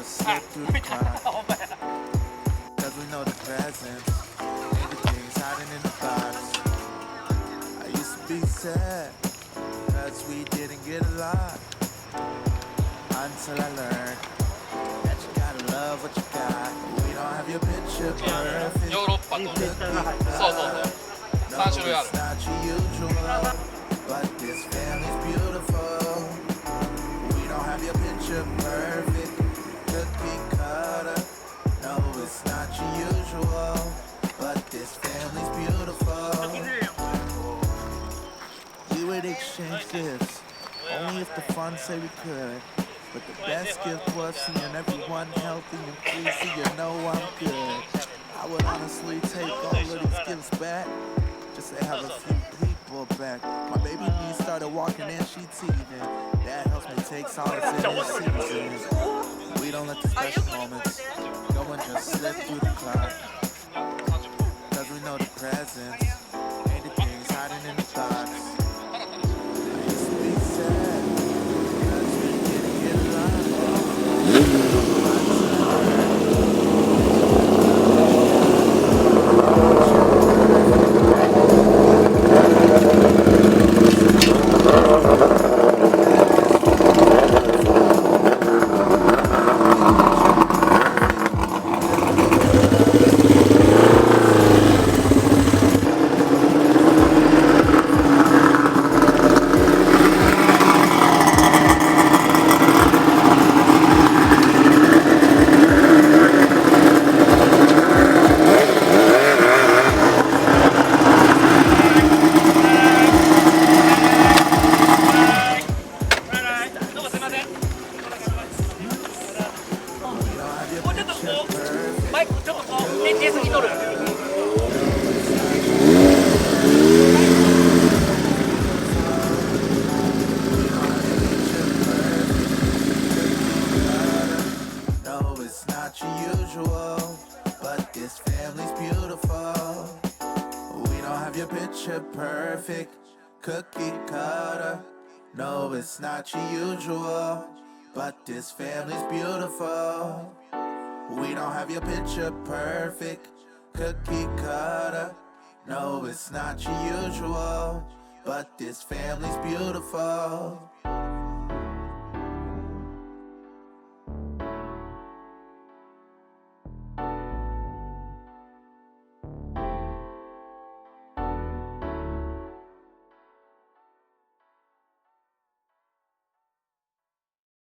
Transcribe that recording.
just slip through the crowd. Cause we know the presence, everything's hiding in the box. I used to be sad, cause we didn't get along. Until I learned that you gotta love what you got. We don't have your picture perfect. ヨーロッパと、そうそうそう、3種類ある。 Not your usual, but this family's beautiful. We don't have your picture perfect. Cookie cutter. No, it's not your usual, but this family's beautiful. We would exchange gifts, only if the funds say we could. But the best gift was seeing everyone healthy and free, so you know I'm good. I would honestly take all of these gifts back, just to have a few people back. My baby niece started walking and she teething. That helps me take solace in this season. We don't let the special moments go and just slip through the cloud. Cause we know the presence, ain't the things hiding in the thoughts. I used to be sad, cause we didn't get along. Perfect cookie cutter. No, it's not your usual, but this family's beautiful. We don't have your picture perfect cookie cutter. No, it's not your usual, but this family's beautiful.